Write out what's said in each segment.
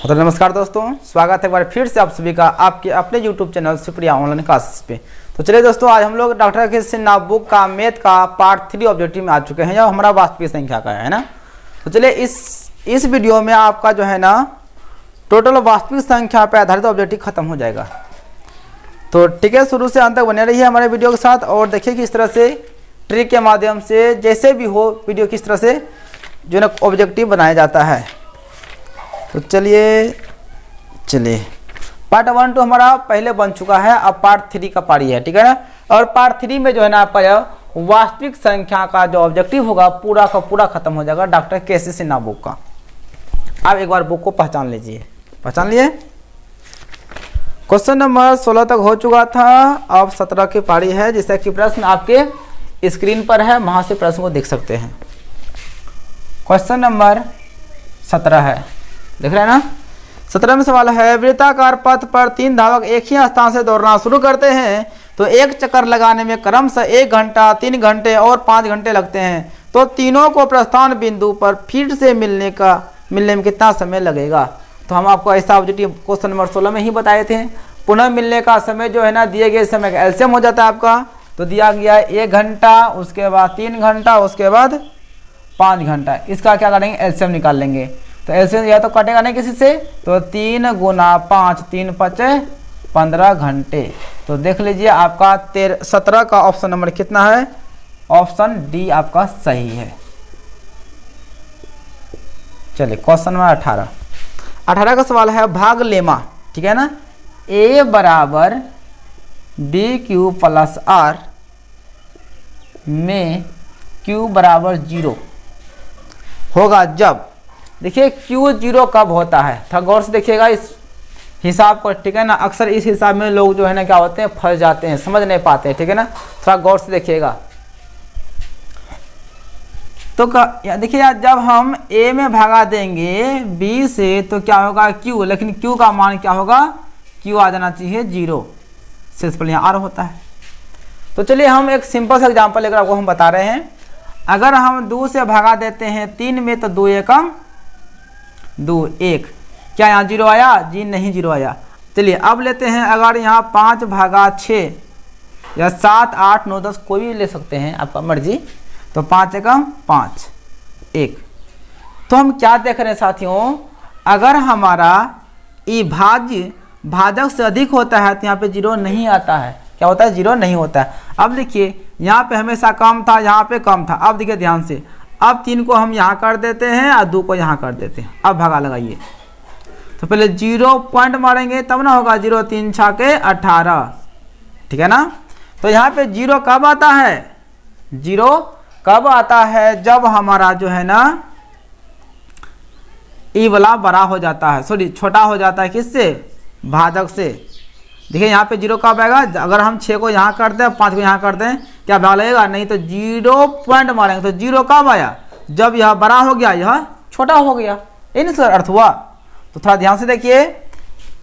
तो नमस्कार दोस्तों, स्वागत है एक बार फिर से आप सभी का आपके अपने YouTube channel Supriya online classes पे। तो चलिए दोस्तों, आज हम लोग डॉक्टर कृष्ण बुक का मैथ का पार्ट 3 ऑब्जेक्टिव में आ चुके हैं, जो हमारा वास्तविक संख्या का है ना। तो चलिए इस वीडियो में आपका जो है ना टोटल वास्तविक संख्या पर आधारित ऑब्जेक्टिव खत्म हो जाएगा। तो ठीक है, शुरू से अंत तक बने रहिए हमारे वीडियो के साथ और देखिए किस तरह से ट्रिक के माध्यम से जैसे भी हो वीडियो किस तरह से जो है ना ऑब्जेक्टिव बनाया जाता है। तो चलिए पार्ट 1 तो हमारा पहले बन चुका है, अब पार्ट 3 का पारी है, ठीक है ना। और पार्ट 3 में जो है ना आपका वास्तविक संख्या का जो ऑब्जेक्टिव होगा पूरा का पूरा खत्म हो जाएगा डॉक्टर केसी सिन्हा बुक का। आप एक बार बुक को पहचान लीजिए, पहचान लिए। क्वेश्चन नंबर 16 तक हो चुका था, अब 17 की पारी है, जैसा कि प्रश्न आपके स्क्रीन पर है, वहां से प्रश्न को देख सकते हैं। क्वेश्चन नंबर 17 है, देख रहे हैं ना। 17 में सवाल है, वृत्ताकार पथ पर 3 धावक एक ही स्थान से दौड़ना शुरू करते हैं तो एक चक्कर लगाने में क्रमशः 1 घंटा, 3 घंटे और 5 घंटे लगते हैं। तो तीनों को प्रस्थान बिंदु पर फिर से मिलने में कितना समय लगेगा। तो हम आपको ऐसा ऑब्जेक्टिव क्वेश्चन नंबर 16 में ही बताए थे। पुनः मिलने का समय जो है ना दिए गए समय का एलसीएम हो जाता है आपका। तो दिया गया 1 घंटा, उसके बाद 3 घंटा, उसके बाद 5 घंटा। इसका क्या करेंगे, एलसीएम निकाल लेंगे। तो एलसीएम या तो कटेगा नहीं किसी से, तो 3 गुना 5, 3 5 15 घंटे। तो देख लीजिए आपका 17 का ऑप्शन नंबर कितना है, ऑप्शन डी आपका सही है। चलिए क्वेश्चन नंबर 18 का सवाल है, भाग लेमा, ठीक है ना। a बराबर बी क्यू प्लस आर में q बराबर 0 होगा जब, देखिए q 0 कब होता है, थोड़ा गौर से देखिएगा इस हिसाब को, ठीक है ना। अक्सर इस हिसाब में लोग जो है ना क्या होते हैं, फंस जाते हैं, समझ नहीं पाते हैं, ठीक है ना। थोड़ा गौर से देखिएगा। तो देखिए यार, जब हम a में भागा देंगे b से तो क्या होगा q, लेकिन q का मान क्या होगा, q आ जाना चाहिए 0, शेष पर यहाँ r होता है। तो चलिए हम एक सिंपल सा एग्जांपल लेकर आपको हम बता रहे हैं। अगर हम 2 से भागा देते हैं 3 में तो 2 एकम 2 1, क्या यहाँ 0 आया, जी नहीं 0 आया। चलिए अब लेते हैं, अगर यहाँ 5 भागा 6 या 7 8 9 10 कोई भी ले सकते हैं, आपका मर्जी। तो 5 एकम 5 1। तो हम क्या देख रहे हैं साथियों, अगर हमारा ई भाजक से अधिक होता है तो यहाँ पे 0 नहीं आता है। क्या होता है, 0 नहीं होता है। अब देखिए यहाँ पे हमेशा कम था, यहाँ पे कम था। अब देखिए ध्यान से, अब 3 को हम यहाँ कर देते हैं और 2 को यहाँ कर देते हैं। अब भागा लगाइए, तो पहले 0 पॉइंट मारेंगे तब ना होगा, 0 3 6 के 18, ठीक है ना। तो यहाँ पे 0 कब आता है, 0 कब आता है, जब हमारा जो है ना ई वाला बड़ा हो जाता है, सॉरी छोटा हो जाता है, किससे, भाजक से। देखिए यहाँ पे 0 कब आएगा, अगर हम 6 को यहाँ कर दें 5 को यहाँ कर दें, क्या भाग लगेगा, नहीं। तो 0 पॉइंट मारेंगे तो 0 कब आया, जब यह बड़ा हो गया यह छोटा हो गया, ये नहीं सर अर्थ हुआ। तो थोड़ा ध्यान से देखिए,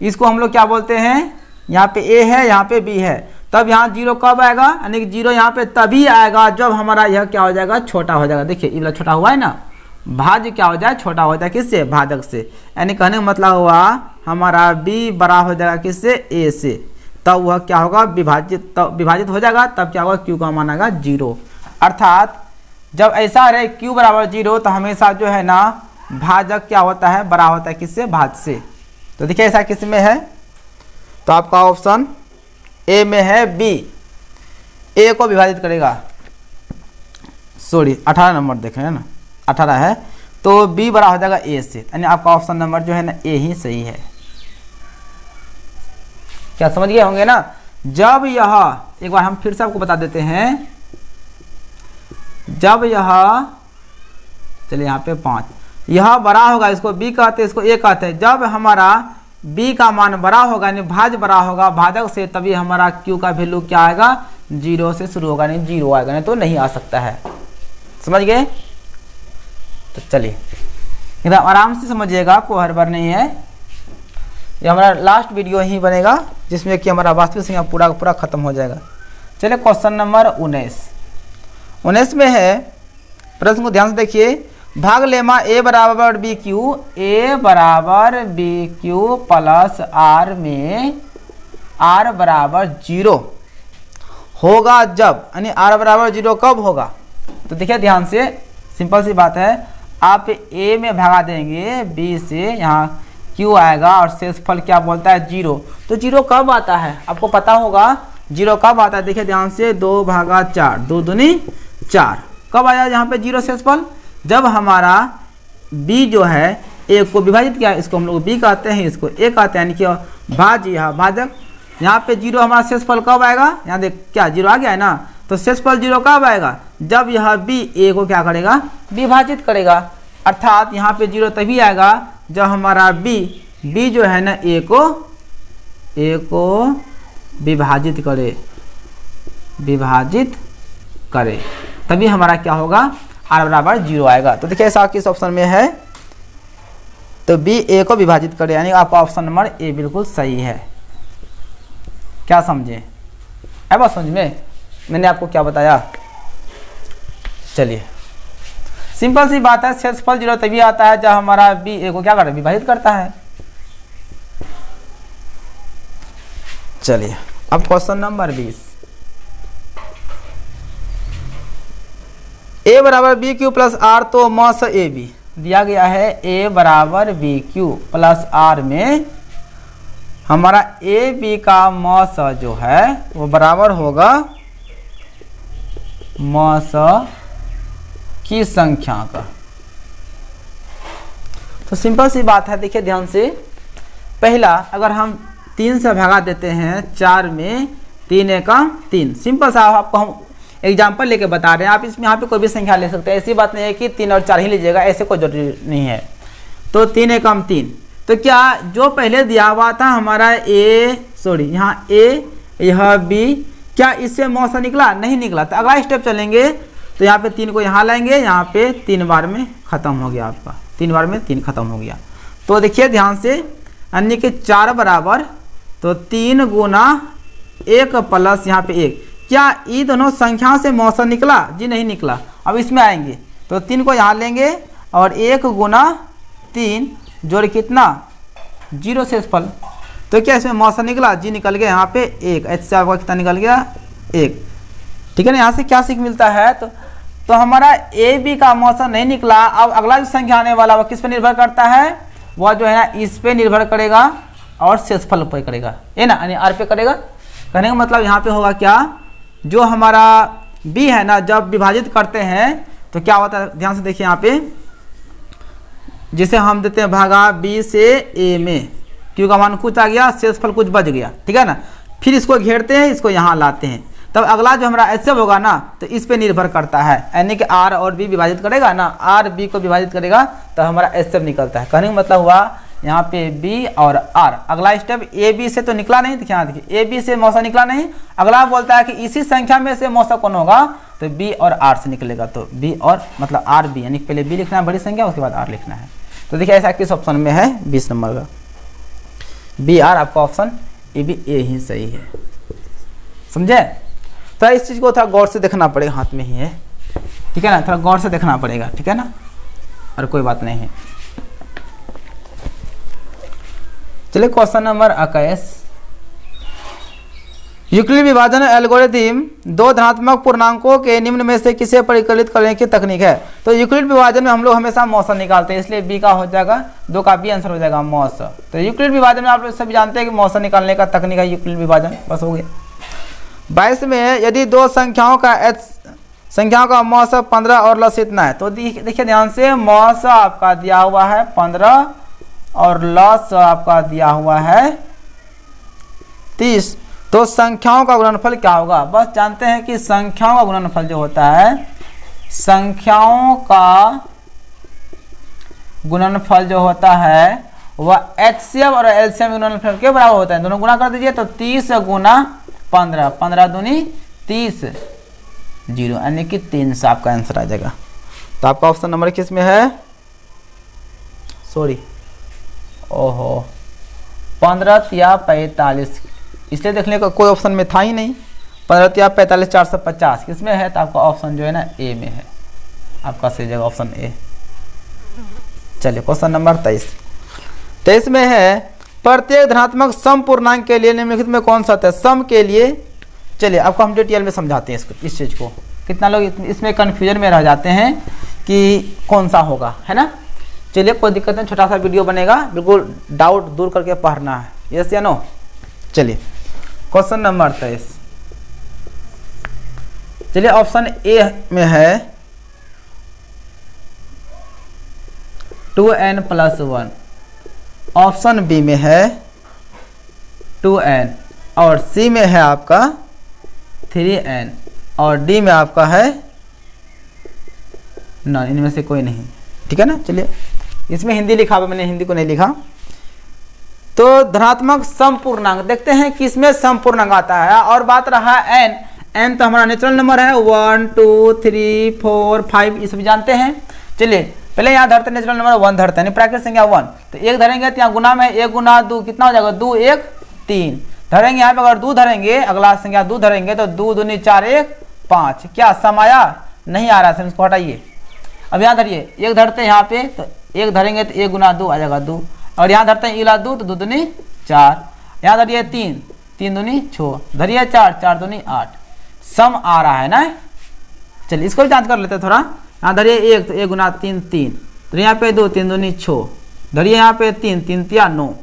इसको हम लोग क्या बोलते हैं, यहाँ पे a है, यहाँ पे b है, तब यहाँ 0 कब आएगा, यानी कि 0 यहाँ पे तभी आएगा जब हमारा यह क्या हो जाएगा, छोटा हो जाएगा। देखिए ये वाला छोटा हुआ है ना, भाज्य क्या हो जाए, छोटा हो जाए, किससे, भाजक से। यानी कहने का मतलब हुआ हमारा b बड़ा हो जाएगा किससे, a से, तब वह क्या होगा, विभाजित हो जाएगा, तब क्या होगा, q का मान आएगा 0। अर्थात जब ऐसा रहे q बराबर 0 तो हमेशा जो है ना भाजक क्या होता है, बड़ा होता है, किससे, भाज्य से। तो देखिए ऐसा किस में है, तो आपका ऑप्शन ए में है, b a को विभाजित करेगा, सॉरी 18 नंबर देख रहे हैं ना, 18 है, तो b बड़ा हो जाएगा a से, यानी आपका ऑप्शन नंबर जो है ना a ही सही है। क्या समझ गए होंगे ना। जब यह, एक बार हम फिर से आपको बता देते हैं, जब यह, चलिए यहाँ पे 5, यह बड़ा होगा, इसको b कहते हैं, इसको a कहते हैं। जब हमारा b का मान बड़ा होगा यानी भाज्य बड़ा होगा भाजक से, तभी हमारा q का वैल्यू क्या आएगा, 0 से शुरू होगा, नहीं 0 आएगा, नहीं तो नहीं आ सकता है। समझ गए। तो चलिए एकदम आराम से समझिएगा, कोई हड़बड़ नहीं है। ये हमारा लास्ट वीडियो ही बनेगा जिसमें कि हमारा वास्तविक संख्या पूरा का पूरा खत्म हो जाएगा। चलिए क्वेश्चन नंबर 19 में है, प्रश्न को ध्यान से देखिए। भाग लेमा ए बराबर बी क्यू, ए बराबर बी क्यू प्लस आर में आर बराबर 0 होगा जब, यानी आर बराबर 0 कब होगा? तो देखिए ध्यान से, सिंपल सी बात है, आप ए में भगा देंगे बी से, यहाँ क्यू आएगा और शेषफल क्या बोलता है 0। तो 0 कब आता है आपको पता होगा, 0 कब आता है? देखिए ध्यान से, 2/4, 2 दूनी 4, कब आया यहाँ पे 0 शेषफल? जब हमारा b जो है a को विभाजित किया, इसको हम लोग b कहते हैं, इसको a कहते हैं, यानी कि भाज्य, यहाँ भाजक, यहाँ पे 0 हमारा शेषफल कब आएगा? यहाँ देख क्या 0 आ गया है ना, तो शेषफल 0 कब आएगा? जब यह b a को क्या करेगा? विभाजित करेगा। अर्थात यहाँ पे 0 तभी आएगा जब हमारा b जो है ना a को विभाजित करे, तभी हमारा क्या होगा? r बराबर 0 आएगा। तो देखिए ऐसा किस ऑप्शन में है, तो b a को विभाजित करे, यानी आपका ऑप्शन नंबर ए बिल्कुल सही है। क्या समझे? है बात समझ में? मैंने आपको क्या बताया? चलिए सिंपल सी बात है, शेषफल 0 तभी आता है जब हमारा b a को क्या करता है? विभाजित करता है। चलिए अब क्वेश्चन नंबर 20, a बराबर बी क्यू प्लस आर, तो मॉस ए बी दिया गया है, a बराबर बी क्यू प्लस आर में हमारा ए बी का मॉस जो है वो बराबर होगा मॉस की संख्या का। तो सिंपल सी बात है, देखिए ध्यान से, पहला अगर हम 3 से भगा देते हैं 4 में, 3 एकम 3, सिंपल सा आपको हम एग्जाम्पल लेके बता रहे हैं। आप इसमें यहाँ पे कोई भी संख्या ले सकते हैं, ऐसी बात नहीं है कि 3 और 4 ही लीजिएगा, ऐसे कोई जरूरी नहीं है। तो 3 एकम 3, तो क्या जो पहले दिया हुआ था हमारा यहाँ ए यह बी, क्या इससे मौसा निकला? नहीं निकला। तो अगला स्टेप चलेंगे, तो यहाँ पे 3 को यहाँ लाएंगे, यहाँ पे 3 बार में खत्म हो गया आपका, 3 बार में 3 खत्म हो गया। तो देखिए ध्यान से, यानी कि 4 बराबर, तो 3 गुना 1 प्लस यहाँ पे 1, क्या ये दोनों संख्या से मौसा निकला? जी नहीं निकला। अब इसमें आएंगे तो 3 को यहाँ लेंगे और 1 गुना 3 जोड़ कितना? 0 शेषफल। तो क्या इसमें मौसा निकला? जी निकल गया, यहाँ पे 1, एच से आपका कितना निकल गया? 1। ठीक है ना, यहाँ से क्या सीख मिलता है? तो हमारा ए बी का मौसा नहीं निकला। अब अगला जो संख्या आने वाला वो किस पे निर्भर करता है? वह जो है ना इस पे निर्भर करेगा और शेषफल पे करेगा, है ना, यानी आर पे करेगा। कहने का मतलब यहाँ पे होगा क्या, जो हमारा बी है ना, जब विभाजित करते हैं तो क्या होता है? ध्यान से देखिए यहाँ पे, जिसे हम देते हैं भागा बी से ए में, क्यू का मान कुछ आ गया, शेषफल कुछ बच गया, ठीक है ना। फिर इसको घेरते हैं, इसको यहाँ लाते हैं, तब अगला जो हमारा एच होगा ना, तो इस पे निर्भर करता है, यानी कि आर और बी विभाजित करेगा ना, आर बी को विभाजित करेगा तो हमारा एच निकलता है। कहने का मतलब हुआ यहाँ पे बी और आर। अगला स्टेप ए बी से तो निकला नहीं, देखिए यहाँ देखिए ए बी से मौसा निकला नहीं। अगला बोलता है कि इसी संख्या में से मौसा कौन होगा? तो बी और आर से निकलेगा। तो बी और मतलब आर बी, यानी पहले बी लिखना है बड़ी संख्या, उसके बाद आर लिखना है। तो देखिए ऐसा किस ऑप्शन में है? 20 नंबर का बी आर, आपका ऑप्शन ए बी ए ही सही है। समझे? तो इस चीज़ को थोड़ा गौर से देखना पड़ेगा, हाथ में ही है, ठीक है ना, थोड़ा गौर से देखना पड़ेगा, ठीक है ना, और कोई बात नहीं है। चलिए क्वेश्चन नंबर 21, यूक्लिड विभाजन एल्गोरिथम दो धनात्मक पूर्णांकों के निम्न में से किसे परिकलित करने की तकनीक है? तो यूक्लिड विभाजन में हम लोग हमेशा मौसा निकालते हैं, इसलिए बी का हो जाएगा, 2 का बी आंसर हो जाएगा मौसा। तो यूक्लिड विभाजन में आप लोग सभी जानते हैं कि मौसा निकालने का तकनीक है यूक्लिड विभाजन, बस हो गया। 22 में यदि दो संख्याओं का मौसा 15 और लस इतना है, तो देखिए ध्यान से, मौसा आपका दिया हुआ है 15 और लस आपका दिया हुआ है 30, तो संख्याओं का गुणनफल क्या होगा? बस जानते हैं कि संख्याओं का गुणनफल जो होता है, संख्याओं का गुणनफल जो होता है वह एचसीएफ और एलसीएम गुणनफल के बराबर होता है। दोनों गुणा कर दीजिए तो 30 गुना 15, 15 दूनी 30, 0, यानी कि 300 आपका आंसर आ जाएगा। तो आपका ऑप्शन नंबर किस में है? सॉरी, ओहो, 15 या 45, इसलिए देखने का कोई ऑप्शन में था ही नहीं। 15 या 45, 450 किस में है? तो आपका ऑप्शन जो है ना ए में है, आपका सही जगह ऑप्शन ए। चलिए क्वेश्चन नंबर 23 में है प्रत्येक धनात्मक सम पूर्णांक के लिए निम्नलिखित में कौन सा है सम के लिए। चलिए आपको हम डिटेल में समझाते हैं इसको, इस चीज़ को। कितना लोग इसमें कन्फ्यूजन में रह जाते हैं कि कौन सा होगा, है ना। चलिए कोई दिक्कत नहीं, छोटा सा वीडियो बनेगा, बिल्कुल डाउट दूर करके पढ़ना है, यस या नो। चलिए क्वेश्चन नंबर 23, चलिए ऑप्शन ए में है 2n+1, ऑप्शन बी में है 2n और सी में है आपका 3n और डी में आपका है नॉन, इनमें से कोई नहीं, ठीक है ना। चलिए इसमें हिंदी लिखा हुआ, मैंने हिंदी को नहीं लिखा। तो धनात्मक सम पूर्णांक देखते हैं कि इसमें सम पूर्णांक आता है और बात रहा n तो हमारा नेचुरल नंबर है 1 2 3 4 5 ये सब जानते हैं। चलिए पहले यहाँ धरते नेचुरल नंबर 1 धरते हैं, प्राकृतिक संख्या 1 तो 1 धरेंगे तो यहाँ गुना में 1 गुना 2 कितना हो जाएगा 2 1 3 धरेंगे। यहाँ पे अगर 2 धरेंगे, अगला संख्या 2 धरेंगे तो 2 दूनी 4 1 5, क्या सम आया? नहीं आ रहा है, इसको हटाइए। अब यहाँ धरिए 1 धरते हैं यहाँ पे तो 1 धरेंगे तो 1 गुना 2 आ जाएगा 2 और यहाँ धरते हैं इला 2 तो 2 दूनी 4, यहाँ धरिए 3 3 दूनी 6 धरिए 4 4 दूनी 8, सम आ रहा है ना। चलिए इसको भी जांच कर लेते हैं थोड़ा। यहाँ धरिए 1 तो 1 गुना 3 3 तो यहाँ पे 2 3 दूनी 6 धरिए यहाँ पे 3 3 3 9।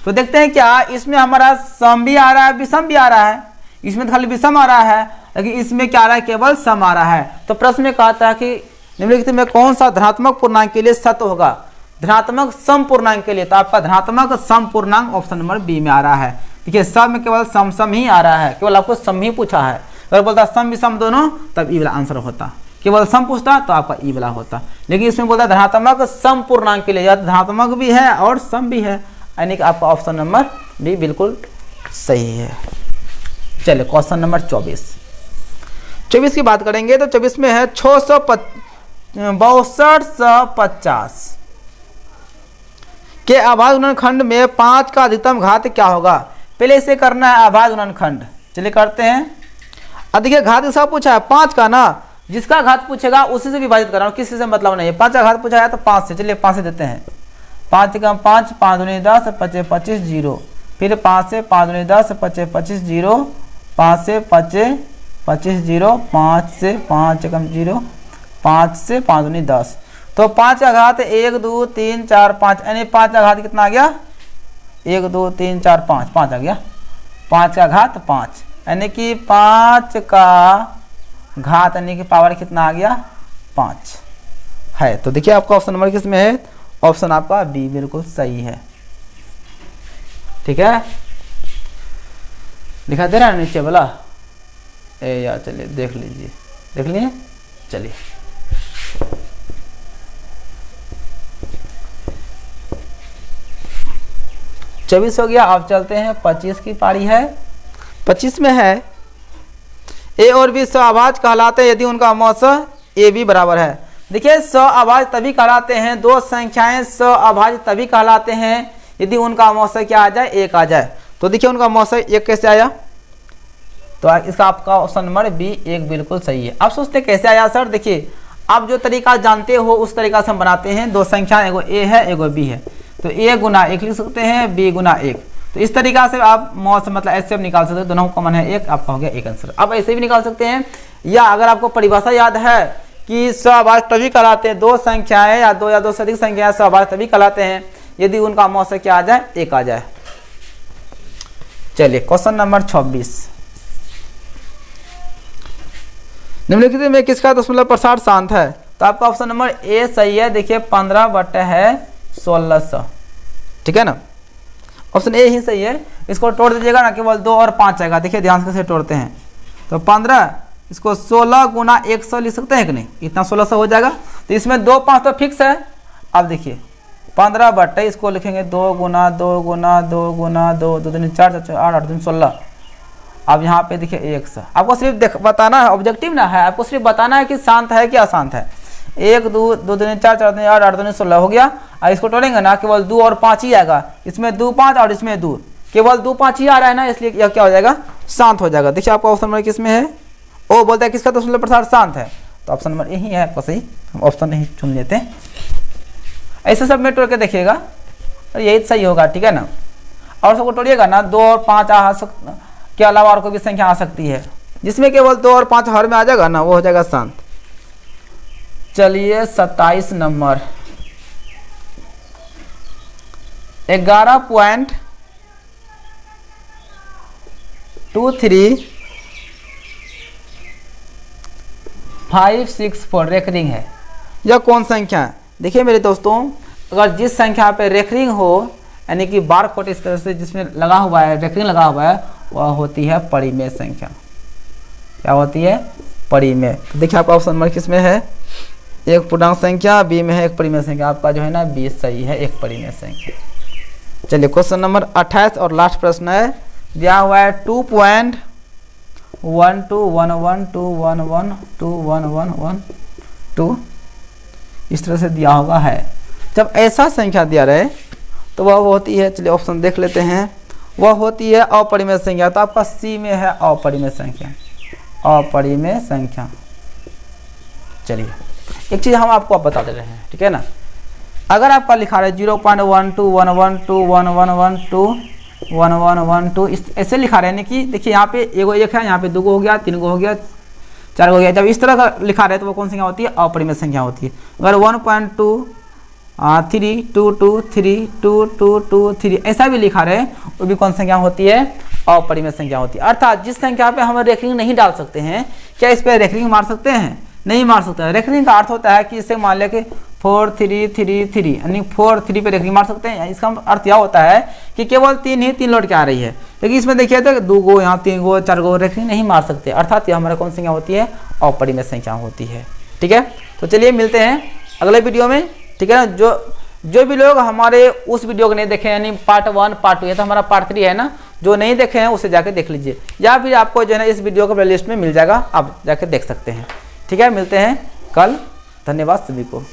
तो देखते हैं क्या इसमें हमारा सम भी आ रहा है विषम भी आ रहा है। इसमें तो खाली विषम आ रहा है लेकिन इसमें क्या आ रहा है केवल सम आ रहा है। तो प्रश्न में कहता है कि निम्नलिखित में कौन सा धनात्मक पूर्णांक के लिए सत्य होगा? धनात्मक सम पूर्णांक के लिए तो आपका धनात्मक सम पूर्णांक ऑप्शन नंबर बी में आ रहा है। देखिए सब में केवल सम सम ही आ रहा है, केवल आपको सम ही पूछा है। अगर बोलता सम विषम दोनों तब ई वाला आंसर होता, केवल सम पूछता तो आपका ई वाला होता। लेकिन इसमें बोलता धनात्मक सम पूर्णांक के लिए, या धनात्मक भी है और सम भी है, यानी कि आपका ऑप्शन नंबर बी बिल्कुल सही है। चलिए क्वेश्चन नंबर 24 की बात करेंगे तो 24 में है 6250 के अभाज्य गुणनखंड में 5 का अधिकतम घात क्या होगा? पहले इसे करना है अभाज्य गुणनखंड। चलिए करते हैं। देखिए घात इसका पूछा है 5 का ना, जिसका घात पूछेगा उसी से विभाजित कर रहा हूँ, किसी से मतलब नहीं है। 5 का घात पूछा है तो 5 से, चलिए 5 से देते हैं। 5 का 5 5 दूनी 10 25 25 0, फिर 5 से 5 दूनी 10 25 25 0, 5 से 25 25 0, 5 से 5 कम 0, 5 से 5 दूनी 10। तो 5 का घात 1 2 3 4 5, यानी 5 का घात कितना आ गया? 1 2 3 4 5, 5 आ गया। 5 का घात 5, यानी कि 5 का घात यानी कि पावर कितना आ गया? 5 है। तो देखिए आपका ऑप्शन नंबर किस में है? ऑप्शन आपका बी बिल्कुल सही है। ठीक है, दिखा दे रहा है नीचे वाला? ए यार चलिए देख लीजिए, देख लिए। चलिए चौबीस हो गया। अब चलते हैं 25 की पारी है। 25 में है ए और बी सहअभाज्य कहलाते हैं यदि उनका मौसा ए बी बराबर है। देखिए सहअभाज्य तभी कहलाते हैं, दो संख्याएं सहअभाज्य तभी कहलाते हैं यदि उनका मौसा क्या आ जाए? एक आ जाए। तो देखिए उनका मौसा एक कैसे आया? तो इसका आपका ऑप्शन नंबर बी एक बिल्कुल सही है। अब सोचते कैसे आया सर? देखिए आप जो तरीका जानते हो उस तरीका से हम बनाते हैं। दो संख्या एगो ए है एगो बी है, तो ए गुना 1 लिख सकते हैं, बी गुना 1। तो इस तरीका से आप मौसा मतलब ऐसे निकाल सकते हैं, दोनों कॉमन है 1, आपका हो गया एक आंसर। अब ऐसे भी निकाल सकते हैं, या अगर आपको परिभाषा याद है कि सहअभाज्य तभी कहलाते हैं, दो संख्याएं या दो से अधिक संख्याएं सहअभाज्य तभी कहलाते हैं यदि उनका मौसा क्या आ जाए? एक आ जाए। चलिए क्वेश्चन नंबर 26, निम्नलिखित में किसका दशमलव प्रसार शांत है? तो आपका ऑप्शन नंबर ए सही है। देखिए 15/1600, ठीक है ना, ऑप्शन ए ही सही है। इसको तोड़ दीजिएगा ना, केवल 2 और 5 आएगा। देखिए ध्यान से तोड़ते हैं तो 15, इसको 16 गुना 100 लिख सकते हैं कि नहीं? इतना 1600 हो जाएगा। तो इसमें 2 5 तो फिक्स है। अब देखिए 15 बटे इसको लिखेंगे 2 गुना 2 गुना 2 गुना 2, 2 दूनी 4 4 8 8 दूनी 16। अब यहाँ पे देखिए 100, आपको सिर्फ बताना है, ऑब्जेक्टिव ना है, आपको सिर्फ बताना है कि शांत है कि अशांत है। 1 2 2 दूनी 4 4 दूनी 8 8 दूनी 16 हो गया। और इसको तोड़ेंगे ना, केवल 2 और 5 ही आएगा। इसमें 2 5 और इसमें 2, केवल 2 5 ही आ रहा है ना, इसलिए यह क्या हो जाएगा? शांत हो जाएगा। देखिए आपका ऑप्शन नंबर किस में है? ओ बोलता है किसका दशमलव प्रसार शांत है, तो ऑप्शन नंबर यही है आपका सही। हम ऑप्शन नहीं चुन लेते हैं। ऐसे सब में तोड़ के देखिएगा और यही सही होगा, ठीक है ना। और सबको तोड़िएगा ना, 2 और 5 के अलावा और कोई भी संख्या आ सकती है, जिसमें केवल 2 और 5 हर में आ जाएगा ना, वो हो जाएगा शांत। चलिए 27 नंबर 11.2356 रेखरिंग है। यह कौन संख्या है? देखिए मेरे दोस्तों, अगर जिस संख्या पे रेखरिंग हो, यानी कि बार कोड इस तरह से जिसमें लगा हुआ है, रेखरिंग लगा हुआ है, वह होती है परिमेय संख्या। क्या होती है? परिमेय। तो देखिए आपका ऑप्शन नंबर किस में है? एक पूर्णांक संख्या, बी में है एक परिमेय संख्या। आपका जो है ना बी सही है, एक परिमेय संख्या। चलिए क्वेश्चन नंबर 28 और लास्ट प्रश्न है, दिया हुआ है 2.12112111211112 इस तरह से दिया होगा है। जब ऐसा संख्या दिया रहे तो वह होती है, चलिए ऑप्शन देख लेते हैं, वह होती है अपरिमेय संख्या। तो आपका सी में है अपरिमेय संख्या, अपरिमेय संख्या। चलिए एक चीज़ हम आपको बता दे रहे हैं, ठीक है ना। अगर आपका लिखा रहा है 0.1211121112 इस ऐसे लिखा रहे हैं कि देखिए यहाँ पे एगो एक है, यहाँ पे 2 हो गया, 3 हो गया, 4 हो गया। जब इस तरह का लिखा रहे तो वो कौन संख्या होती है? अपरिमेय संख्या होती है। अगर 1.232232223 ऐसा भी लिखा रहे वो भी कौन संख्या होती है? अपरिमेय संख्या होती है। अर्थात जिस संख्या पे हम रेखरिंग नहीं डाल सकते हैं, क्या इस पर रेखरिंग मार सकते हैं? नहीं मार सकते हैं। रेखरिंग का अर्थ होता है कि इसे मान लें कि 4333 यानी 43 पे रेखरिंग मार सकते हैं। इसका अर्थ यह होता है कि केवल 3 लौट के आ रही है, लेकिन इसमें देखिए तो 2 गो यहाँ 3 गो 4 गो रेखरिंग नहीं मार सकते। अर्थात यह हमारा कौन संख्या होती है? अपरिमेय संख्या होती है, ठीक है। तो चलिए मिलते हैं अगले वीडियो में, ठीक है ना। जो भी लोग हमारे उस वीडियो को नहीं देखे, यानी पार्ट 1 पार्ट 2, ये तो हमारा पार्ट 3 है ना, जो नहीं देखे हैं उसे जाके देख लीजिए, या फिर आपको जो है ना इस वीडियो का प्लेलिस्ट में मिल जाएगा, आप जाके देख सकते हैं, ठीक है। मिलते हैं कल, धन्यवाद सभी को।